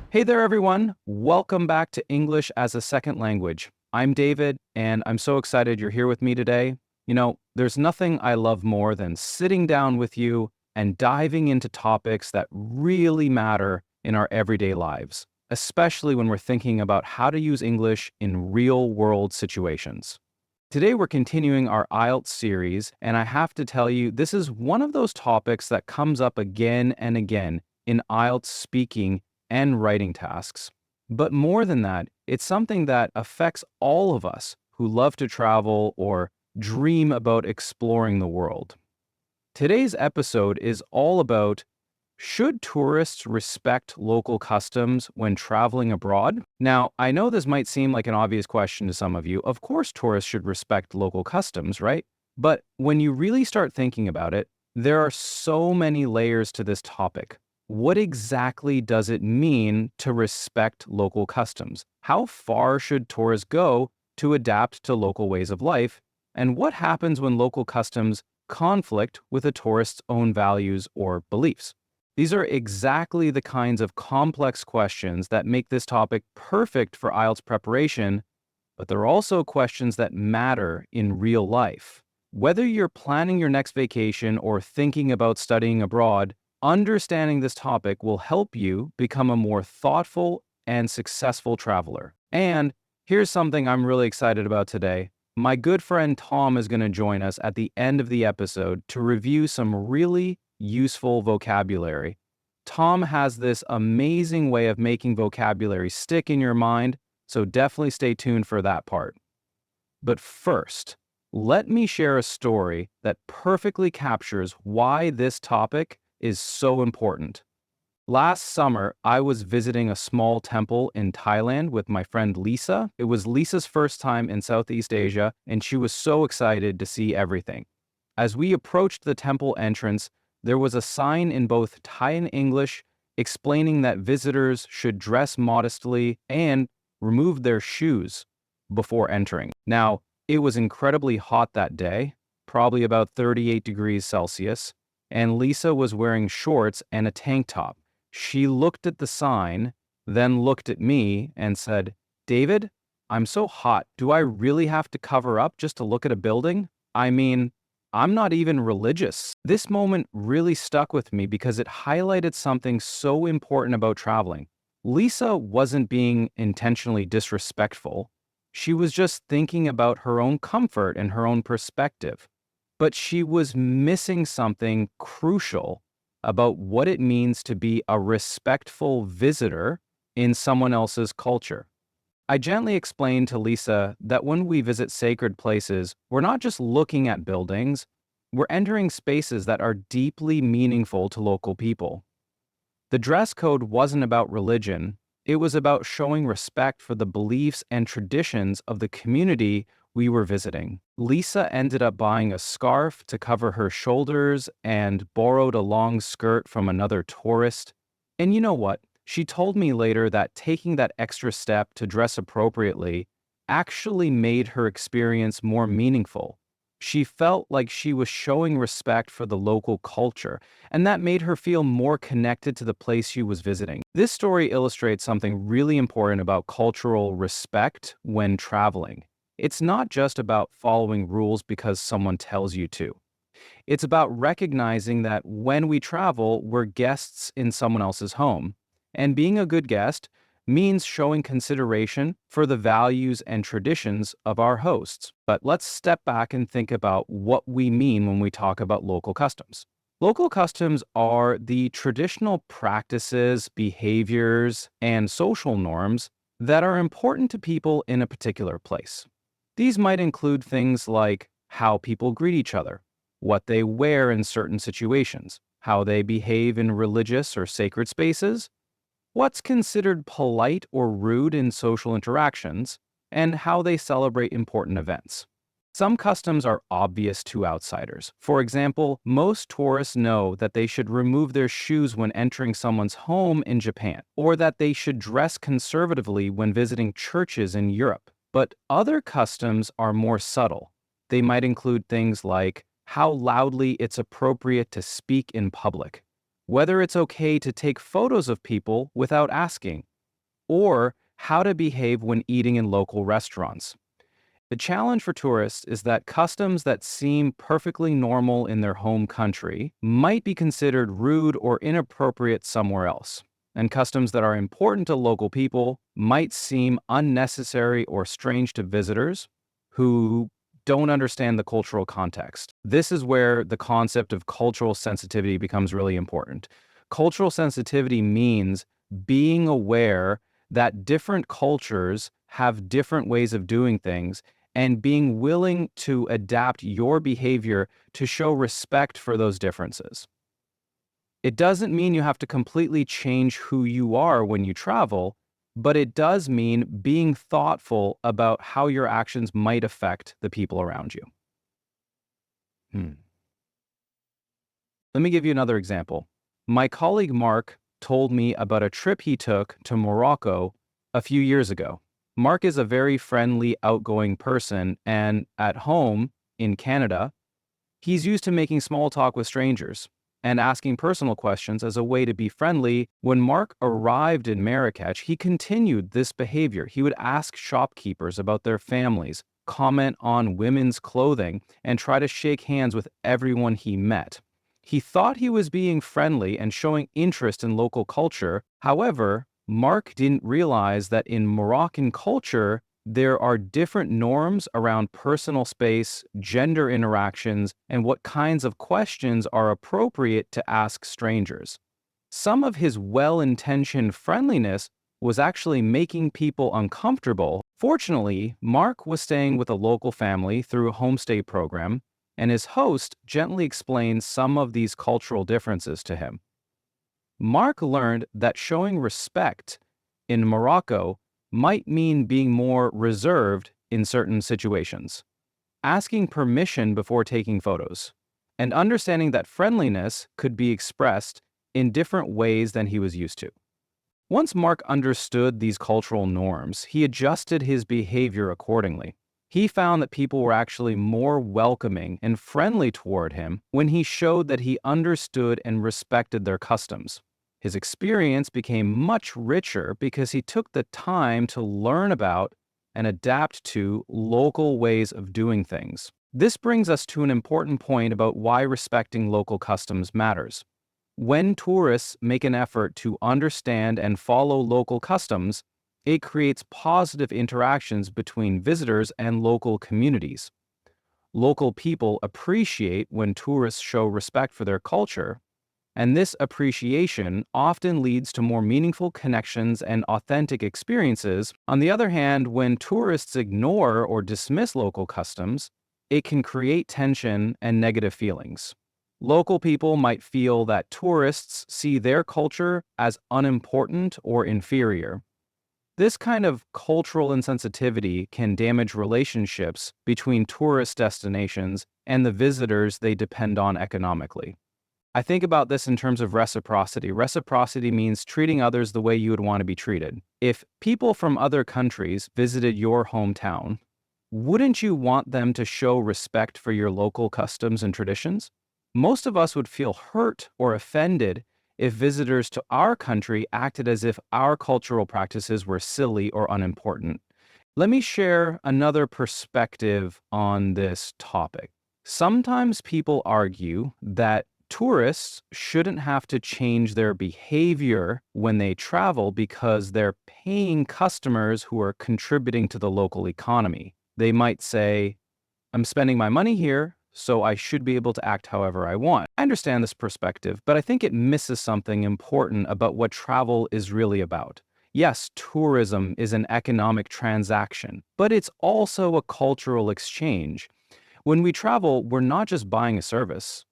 Hey there, everyone. Welcome back to English as a Second Language. I'm David, and I'm so excited you're here with me today. There's nothing I love more than sitting down with you and diving into topics that really matter in our everyday lives, especially when we're thinking about how to use English in real-world situations. Today, we're continuing our IELTS series, and I have to tell you, this is one of those topics that comes up again and again in IELTS speaking and writing tasks. But more than that, it's something that affects all of us who love to travel or dream about exploring the world. Today's episode is all about, should tourists respect local customs when traveling abroad? Now, I know this might seem like an obvious question to some of you. Of course, tourists should respect local customs, right? But when you really start thinking about it, there are so many layers to this topic. What exactly does it mean to respect local customs? How far should tourists go to adapt to local ways of life? And what happens when local customs conflict with a tourist's own values or beliefs? These are exactly the kinds of complex questions that make this topic perfect for IELTS preparation, but they're also questions that matter in real life. Whether you're planning your next vacation or thinking about studying abroad, understanding this topic will help you become a more thoughtful and successful traveler. And here's something I'm really excited about today. My good friend Tom is going to join us at the end of the episode to review some really useful vocabulary. Tom has this amazing way of making vocabulary stick in your mind, so definitely stay tuned for that part. But first, let me share a story that perfectly captures why this topic is so important. Last summer, I was visiting a small temple in Thailand with my friend Lisa. It was Lisa's first time in Southeast Asia, and she was so excited to see everything. As we approached the temple entrance, there was a sign in both Thai and English explaining that visitors should dress modestly and remove their shoes before entering. Now, it was incredibly hot that day, probably about 38 degrees Celsius, and Lisa was wearing shorts and a tank top. She looked at the sign, then looked at me and said, "David, I'm so hot. Do I really have to cover up just to look at a building? I mean, I'm not even religious." This moment really stuck with me because it highlighted something so important about traveling. Lisa wasn't being intentionally disrespectful. She was just thinking about her own comfort and her own perspective. But she was missing something crucial about what it means to be a respectful visitor in someone else's culture. I gently explained to Lisa that when we visit sacred places, we're not just looking at buildings, we're entering spaces that are deeply meaningful to local people. The dress code wasn't about religion, it was about showing respect for the beliefs and traditions of the community we were visiting. Lisa ended up buying a scarf to cover her shoulders and borrowed a long skirt from another tourist. And you know what? She told me later that taking that extra step to dress appropriately actually made her experience more meaningful. She felt like she was showing respect for the local culture, and that made her feel more connected to the place she was visiting. This story illustrates something really important about cultural respect when traveling. It's not just about following rules because someone tells you to. It's about recognizing that when we travel, we're guests in someone else's home. And being a good guest means showing consideration for the values and traditions of our hosts. But let's step back and think about what we mean when we talk about local customs. Local customs are the traditional practices, behaviors, and social norms that are important to people in a particular place. These might include things like how people greet each other, what they wear in certain situations, how they behave in religious or sacred spaces, what's considered polite or rude in social interactions, and how they celebrate important events. Some customs are obvious to outsiders. For example, most tourists know that they should remove their shoes when entering someone's home in Japan, or that they should dress conservatively when visiting churches in Europe. But other customs are more subtle. They might include things like how loudly it's appropriate to speak in public, whether it's okay to take photos of people without asking, or how to behave when eating in local restaurants. The challenge for tourists is that customs that seem perfectly normal in their home country might be considered rude or inappropriate somewhere else, and customs that are important to local people might seem unnecessary or strange to visitors who don't understand the cultural context. This is where the concept of cultural sensitivity becomes really important. Cultural sensitivity means being aware that different cultures have different ways of doing things and being willing to adapt your behavior to show respect for those differences. It doesn't mean you have to completely change who you are when you travel, but it does mean being thoughtful about how your actions might affect the people around you. Hmm. Let me give you another example. My colleague Mark told me about a trip he took to Morocco a few years ago. Mark is a very friendly, outgoing person, and at home in Canada, he's used to making small talk with strangers and asking personal questions as a way to be friendly. When Mark arrived in Marrakech, he continued this behavior. He would ask shopkeepers about their families, comment on women's clothing, and try to shake hands with everyone he met. He thought he was being friendly and showing interest in local culture. However, Mark didn't realize that in Moroccan culture, there are different norms around personal space, gender interactions, and what kinds of questions are appropriate to ask strangers. Some of his well-intentioned friendliness was actually making people uncomfortable. Fortunately, Mark was staying with a local family through a homestay program, and his host gently explained some of these cultural differences to him. Mark learned that showing respect in Morocco might mean being more reserved in certain situations, asking permission before taking photos, and understanding that friendliness could be expressed in different ways than he was used to. Once Mark understood these cultural norms, he adjusted his behavior accordingly. He found that people were actually more welcoming and friendly toward him when he showed that he understood and respected their customs. His experience became much richer because he took the time to learn about and adapt to local ways of doing things. This brings us to an important point about why respecting local customs matters. When tourists make an effort to understand and follow local customs, it creates positive interactions between visitors and local communities. Local people appreciate when tourists show respect for their culture, and this appreciation often leads to more meaningful connections and authentic experiences. On the other hand, when tourists ignore or dismiss local customs, it can create tension and negative feelings. Local people might feel that tourists see their culture as unimportant or inferior. This kind of cultural insensitivity can damage relationships between tourist destinations and the visitors they depend on economically. I think about this in terms of reciprocity. Reciprocity means treating others the way you would want to be treated. If people from other countries visited your hometown, wouldn't you want them to show respect for your local customs and traditions? Most of us would feel hurt or offended if visitors to our country acted as if our cultural practices were silly or unimportant. Let me share another perspective on this topic. Sometimes people argue that tourists shouldn't have to change their behavior when they travel because they're paying customers who are contributing to the local economy. They might say, I'm spending my money here, so I should be able to act however I want. I understand this perspective, but I think it misses something important about what travel is really about. Yes, tourism is an economic transaction, but it's also a cultural exchange. When we travel, we're not just buying a service.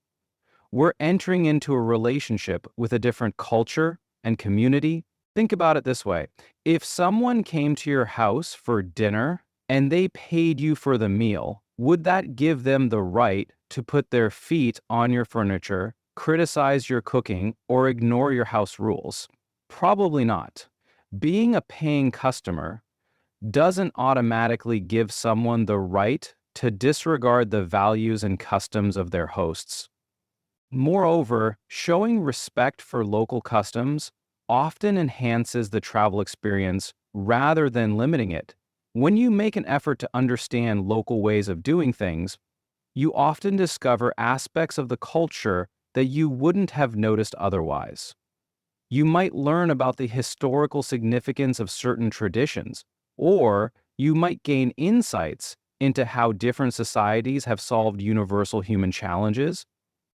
We're entering into a relationship with a different culture and community. Think about it this way. If someone came to your house for dinner and they paid you for the meal, would that give them the right to put their feet on your furniture, criticize your cooking, or ignore your house rules? Probably not. Being a paying customer doesn't automatically give someone the right to disregard the values and customs of their hosts. Moreover, showing respect for local customs often enhances the travel experience rather than limiting it. When you make an effort to understand local ways of doing things, you often discover aspects of the culture that you wouldn't have noticed otherwise. You might learn about the historical significance of certain traditions, or you might gain insights into how different societies have solved universal human challenges.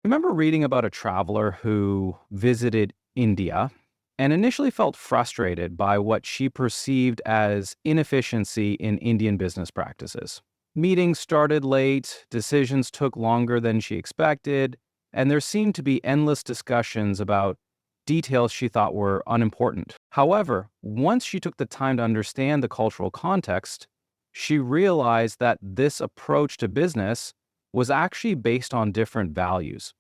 Remember reading about a traveler who visited India and initially felt frustrated by what she perceived as inefficiency in Indian business practices. Meetings started late, decisions took longer than she expected, and there seemed to be endless discussions about details she thought were unimportant. However, once she took the time to understand the cultural context, she realized that this approach to business was actually based on different values.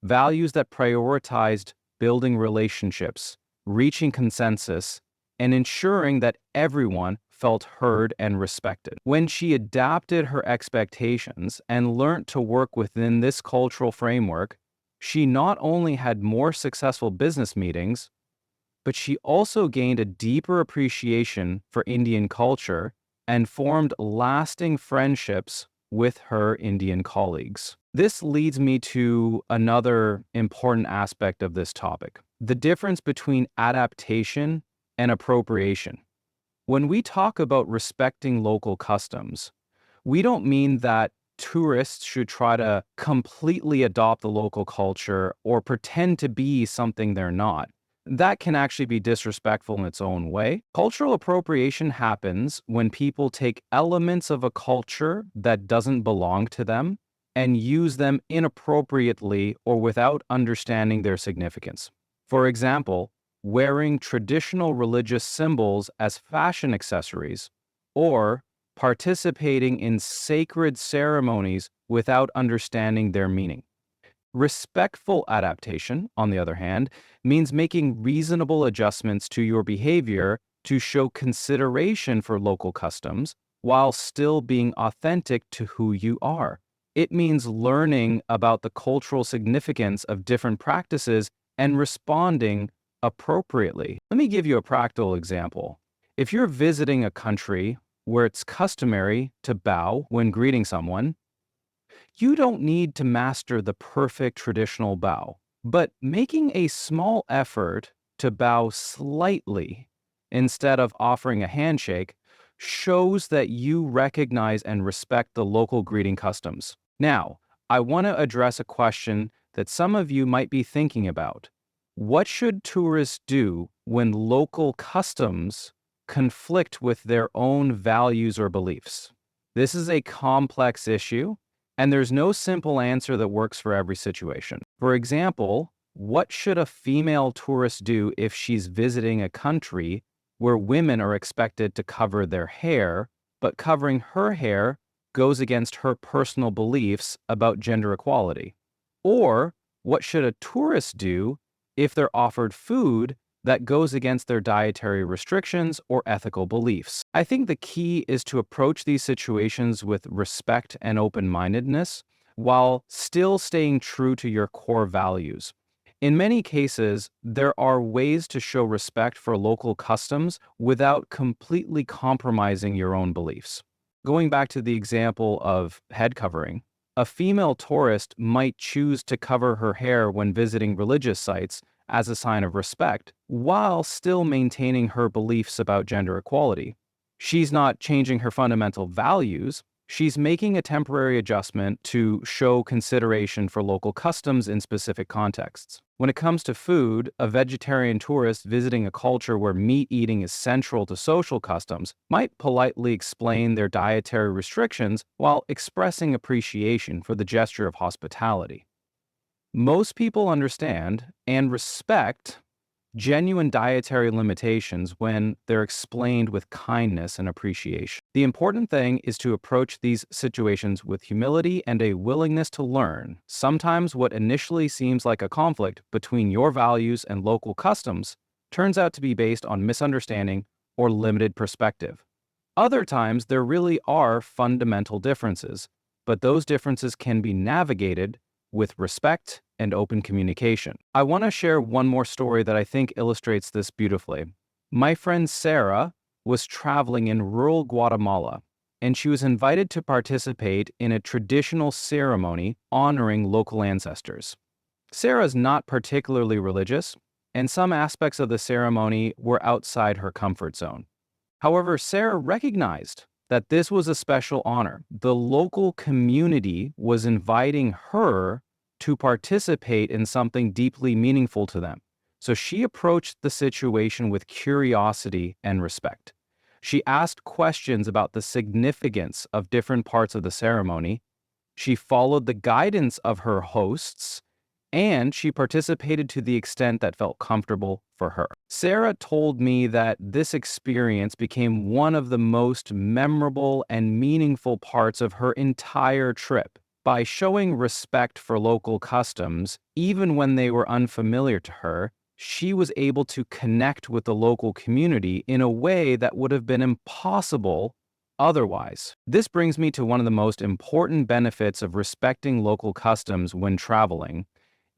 Values that prioritized building relationships, reaching consensus, and ensuring that everyone felt heard and respected. When she adapted her expectations and learned to work within this cultural framework, she not only had more successful business meetings, but she also gained a deeper appreciation for Indian culture and formed lasting friendships with her Indian colleagues. This leads me to another important aspect of this topic, the difference between adaptation and appropriation. When we talk about respecting local customs, we don't mean that tourists should try to completely adopt the local culture or pretend to be something they're not. That can actually be disrespectful in its own way. Cultural appropriation happens when people take elements of a culture that doesn't belong to them and use them inappropriately or without understanding their significance. For example, wearing traditional religious symbols as fashion accessories, or participating in sacred ceremonies without understanding their meaning. Respectful adaptation, on the other hand, means making reasonable adjustments to your behavior to show consideration for local customs while still being authentic to who you are. It means learning about the cultural significance of different practices and responding appropriately. Let me give you a practical example. If you're visiting a country where it's customary to bow when greeting someone, you don't need to master the perfect traditional bow, but making a small effort to bow slightly instead of offering a handshake shows that you recognize and respect the local greeting customs. Now, I want to address a question that some of you might be thinking about. What should tourists do when local customs conflict with their own values or beliefs? This is a complex issue, and there's no simple answer that works for every situation. For example, what should a female tourist do if she's visiting a country where women are expected to cover their hair, but covering her hair goes against her personal beliefs about gender equality? Or what should a tourist do if they're offered food that goes against their dietary restrictions or ethical beliefs? I think the key is to approach these situations with respect and open-mindedness while still staying true to your core values. In many cases, there are ways to show respect for local customs without completely compromising your own beliefs. Going back to the example of head covering, a female tourist might choose to cover her hair when visiting religious sites as a sign of respect, while still maintaining her beliefs about gender equality. She's not changing her fundamental values, she's making a temporary adjustment to show consideration for local customs in specific contexts. When it comes to food, a vegetarian tourist visiting a culture where meat eating is central to social customs might politely explain their dietary restrictions while expressing appreciation for the gesture of hospitality. Most people understand and respect genuine dietary limitations when they're explained with kindness and appreciation. The important thing is to approach these situations with humility and a willingness to learn. Sometimes what initially seems like a conflict between your values and local customs turns out to be based on misunderstanding or limited perspective. Other times, there really are fundamental differences, but those differences can be navigated with respect and open communication. I want to share one more story that I think illustrates this beautifully. My friend Sarah was traveling in rural Guatemala, and she was invited to participate in a traditional ceremony honoring local ancestors. Sarah is not particularly religious, and some aspects of the ceremony were outside her comfort zone. However, Sarah recognized that this was a special honor. The local community was inviting her to participate in something deeply meaningful to them. So she approached the situation with curiosity and respect. She asked questions about the significance of different parts of the ceremony. She followed the guidance of her hosts, and she participated to the extent that felt comfortable for her. Sarah told me that this experience became one of the most memorable and meaningful parts of her entire trip. By showing respect for local customs, even when they were unfamiliar to her, she was able to connect with the local community in a way that would have been impossible otherwise. This brings me to one of the most important benefits of respecting local customs when traveling.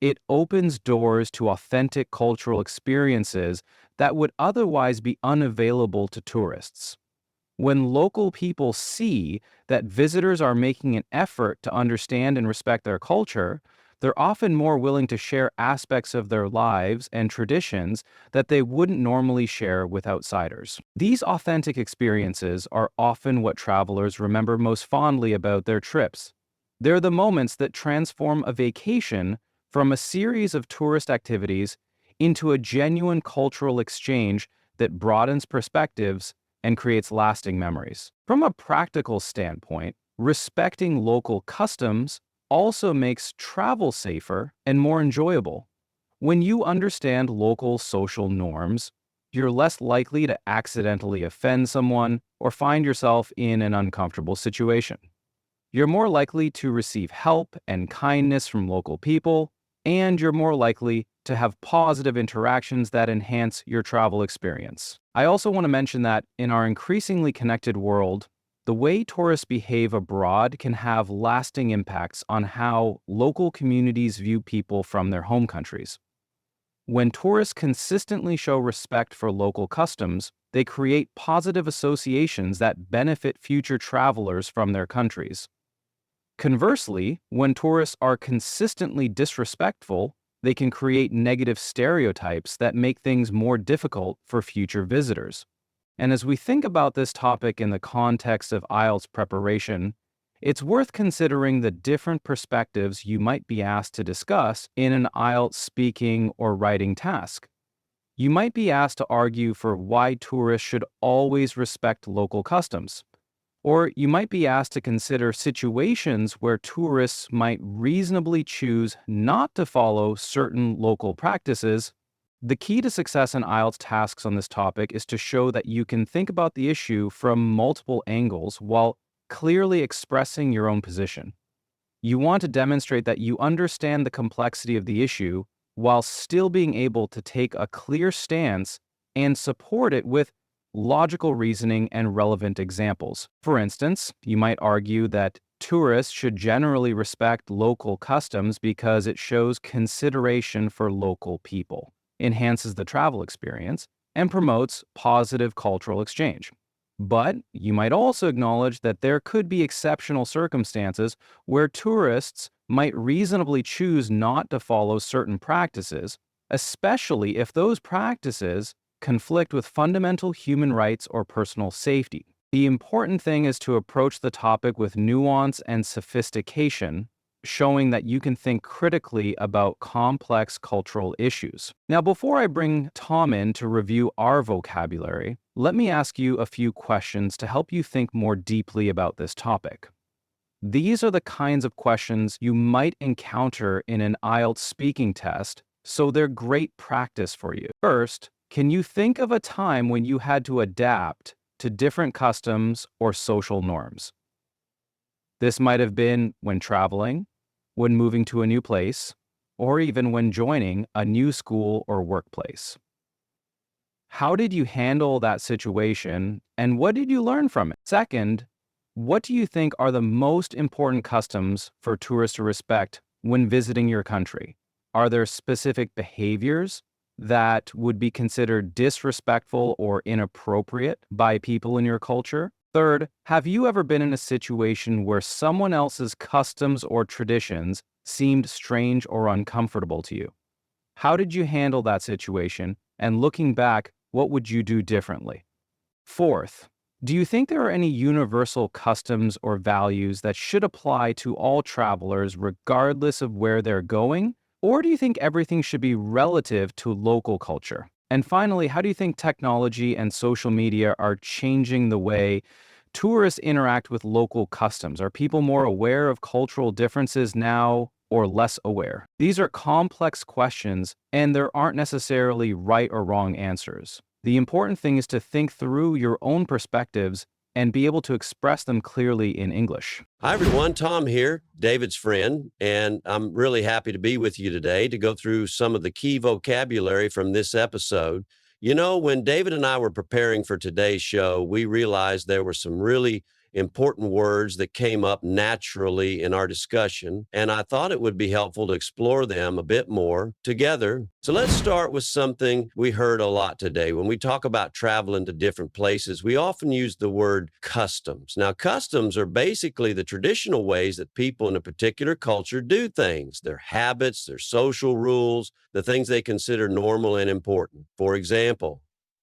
It opens doors to authentic cultural experiences that would otherwise be unavailable to tourists. When local people see that visitors are making an effort to understand and respect their culture, they're often more willing to share aspects of their lives and traditions that they wouldn't normally share with outsiders. These authentic experiences are often what travelers remember most fondly about their trips. They're the moments that transform a vacation from a series of tourist activities into a genuine cultural exchange that broadens perspectives and creates lasting memories. From a practical standpoint, respecting local customs also makes travel safer and more enjoyable. When you understand local social norms, you're less likely to accidentally offend someone or find yourself in an uncomfortable situation. You're more likely to receive help and kindness from local people, and you're more likely to have positive interactions that enhance your travel experience. I also want to mention that in our increasingly connected world, the way tourists behave abroad can have lasting impacts on how local communities view people from their home countries. When tourists consistently show respect for local customs, they create positive associations that benefit future travelers from their countries. Conversely, when tourists are consistently disrespectful, they can create negative stereotypes that make things more difficult for future visitors. And as we think about this topic in the context of IELTS preparation, it's worth considering the different perspectives you might be asked to discuss in an IELTS speaking or writing task. You might be asked to argue for why tourists should always respect local customs. Or you might be asked to consider situations where tourists might reasonably choose not to follow certain local practices. The key to success in IELTS tasks on this topic is to show that you can think about the issue from multiple angles while clearly expressing your own position. You want to demonstrate that you understand the complexity of the issue while still being able to take a clear stance and support it with logical reasoning and relevant examples. For instance, you might argue that tourists should generally respect local customs because it shows consideration for local people, enhances the travel experience, and promotes positive cultural exchange. But you might also acknowledge that there could be exceptional circumstances where tourists might reasonably choose not to follow certain practices, especially if those practices conflict with fundamental human rights or personal safety. The important thing is to approach the topic with nuance and sophistication, showing that you can think critically about complex cultural issues. Now, before I bring Tom in to review our vocabulary, let me ask you a few questions to help you think more deeply about this topic. These are the kinds of questions you might encounter in an IELTS speaking test, so they're great practice for you. First, can you think of a time when you had to adapt to different customs or social norms? This might have been when traveling, when moving to a new place, or even when joining a new school or workplace. How did you handle that situation and what did you learn from it? Second, what do you think are the most important customs for tourists to respect when visiting your country? Are there specific behaviors that would be considered disrespectful or inappropriate by people in your culture? Third, have you ever been in a situation where someone else's customs or traditions seemed strange or uncomfortable to you? How did you handle that situation? And looking back, what would you do differently? Fourth, do you think there are any universal customs or values that should apply to all travelers regardless of where they're going? Or do you think everything should be relative to local culture? And finally, how do you think technology and social media are changing the way tourists interact with local customs? Are people more aware of cultural differences now or less aware? These are complex questions, and there aren't necessarily right or wrong answers. The important thing is to think through your own perspectives and be able to express them clearly in English. Hi, everyone. Tom here, David's friend, and I'm really happy to be with you today to go through some of the key vocabulary from this episode. You know, when David and I were preparing for today's show, we realized there were some really important words that came up naturally in our discussion, and I thought it would be helpful to explore them a bit more together. So let's start with something we heard a lot today. When we talk about traveling to different places, we often use the word customs. Now, customs are basically the traditional ways that people in a particular culture do things, their habits, their social rules, the things they consider normal and important. For example,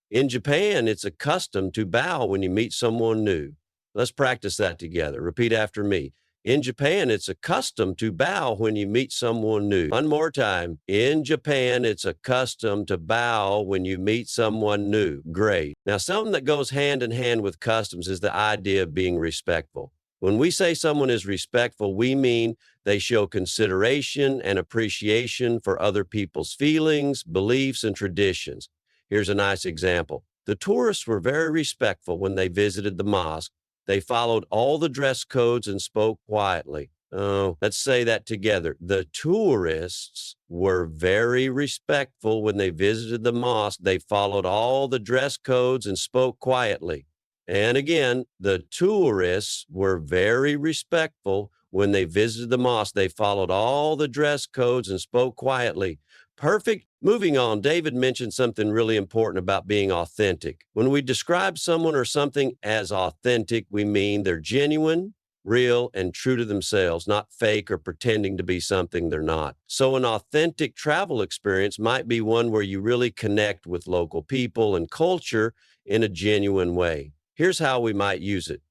in Japan, it's a custom to bow when you meet someone new. Let's practice that together. Repeat after me. In Japan, it's a custom to bow when you meet someone new. One more time. In Japan, it's a custom to bow when you meet someone new. Great. Now, something that goes hand in hand with customs is the idea of being respectful. When we say someone is respectful, we mean they show consideration and appreciation for other people's feelings, beliefs, and traditions. Here's a nice example. The tourists were very respectful when they visited the mosque. They followed all the dress codes and spoke quietly. Oh, let's say that together. The tourists were very respectful when they visited the mosque. They followed all the dress codes and spoke quietly. And again, the tourists were very respectful when they visited the mosque. They followed all the dress codes and spoke quietly. Perfect. Moving on, David mentioned something really important about being authentic. When we describe someone or something as authentic, we mean they're genuine, real, and true to themselves, not fake or pretending to be something they're not. So an authentic travel experience might be one where you really connect with local people and culture in a genuine way. Here's how we might use it.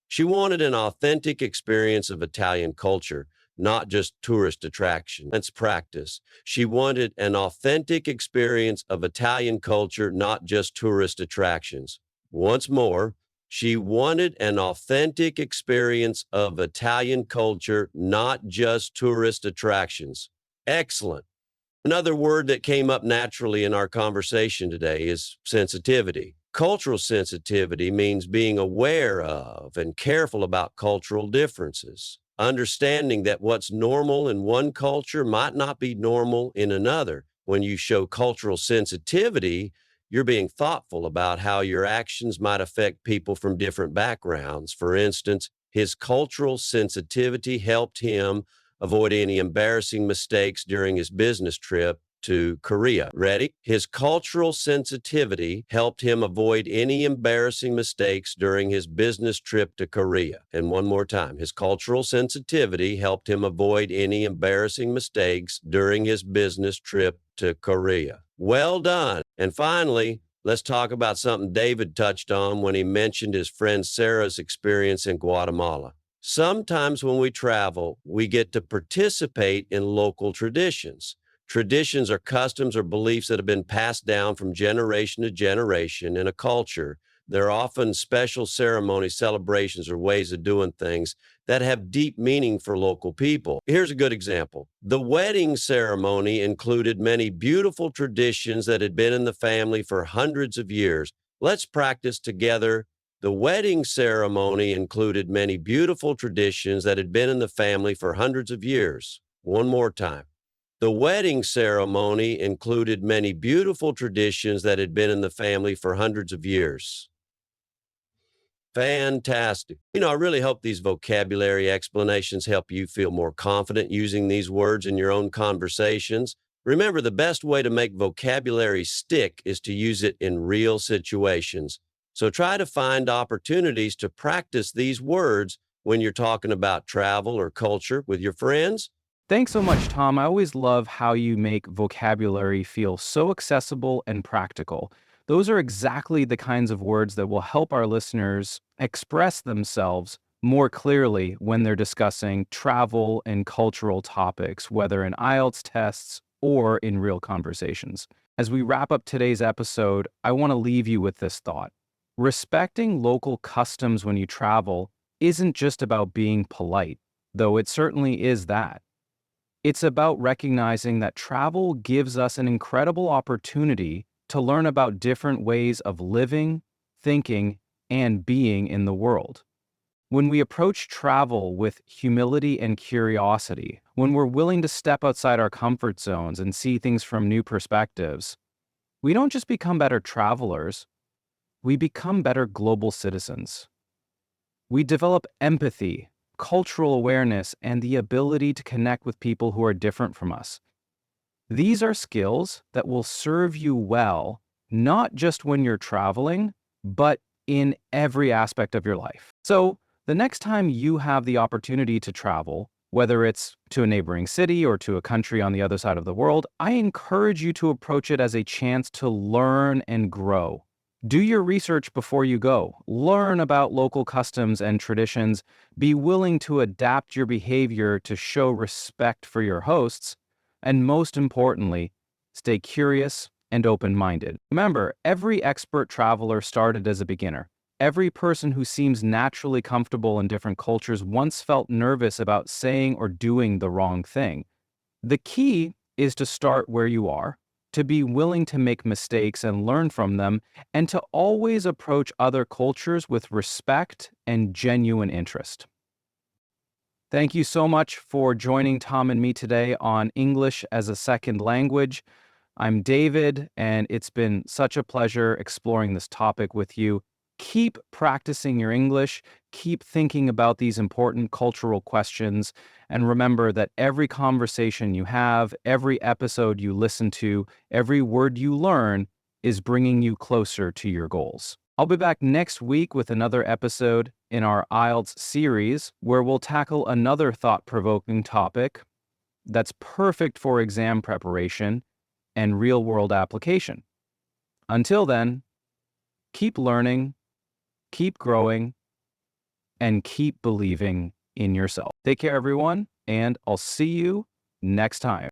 She wanted an authentic experience of Italian culture, not just tourist attraction. Let's practice. She wanted an authentic experience of Italian culture, not just tourist attractions. Once more, she wanted an authentic experience of Italian culture, not just tourist attractions. Excellent. Another word that came up naturally in our conversation today is sensitivity. Cultural sensitivity means being aware of and careful about cultural differences, understanding that what's normal in one culture might not be normal in another. When you show cultural sensitivity, you're being thoughtful about how your actions might affect people from different backgrounds. For instance, his cultural sensitivity helped him avoid any embarrassing mistakes during his business trip to Korea. Ready? His cultural sensitivity helped him avoid any embarrassing mistakes during his business trip to Korea. And one more time, his cultural sensitivity helped him avoid any embarrassing mistakes during his business trip to Korea. Well done. And finally, let's talk about something David touched on when he mentioned his friend Sarah's experience in Guatemala. Sometimes when we travel, we get to participate in local traditions. Traditions are customs or beliefs that have been passed down from generation to generation in a culture. They're often special ceremonies, celebrations, or ways of doing things that have deep meaning for local people. Here's a good example. The wedding ceremony included many beautiful traditions that had been in the family for hundreds of years. Let's practice together. The wedding ceremony included many beautiful traditions that had been in the family for hundreds of years. One more time. The wedding ceremony included many beautiful traditions that had been in the family for hundreds of years. Fantastic. I really hope these vocabulary explanations help you feel more confident using these words in your own conversations. Remember, the best way to make vocabulary stick is to use it in real situations. So try to find opportunities to practice these words when you're talking about travel or culture with your friends. Thanks so much, Tom. I always love how you make vocabulary feel so accessible and practical. Those are exactly the kinds of words that will help our listeners express themselves more clearly when they're discussing travel and cultural topics, whether in IELTS tests or in real conversations. As we wrap up today's episode, I want to leave you with this thought. Respecting local customs when you travel isn't just about being polite, though it certainly is that. It's about recognizing that travel gives us an incredible opportunity to learn about different ways of living, thinking, and being in the world. When we approach travel with humility and curiosity, when we're willing to step outside our comfort zones and see things from new perspectives, we don't just become better travelers, we become better global citizens. We develop empathy, cultural awareness, and the ability to connect with people who are different from us. These are skills that will serve you well, not just when you're traveling, but in every aspect of your life. So, the next time you have the opportunity to travel, whether it's to a neighboring city or to a country on the other side of the world, I encourage you to approach it as a chance to learn and grow. Do your research before you go. Learn about local customs and traditions. Be willing to adapt your behavior to show respect for your hosts. And most importantly, stay curious and open-minded. Remember, every expert traveler started as a beginner. Every person who seems naturally comfortable in different cultures once felt nervous about saying or doing the wrong thing. The key is to start where you are, to be willing to make mistakes and learn from them, and to always approach other cultures with respect and genuine interest. Thank you so much for joining Tom and me today on English as a Second Language. I'm David, and it's been such a pleasure exploring this topic with you. Keep practicing your English, keep thinking about these important cultural questions, and remember that every conversation you have, every episode you listen to, every word you learn is bringing you closer to your goals. I'll be back next week with another episode in our IELTS series where we'll tackle another thought-provoking topic that's perfect for exam preparation and real-world application. Until then, keep learning, keep growing, and keep believing in yourself. Take care, everyone, and I'll see you next time.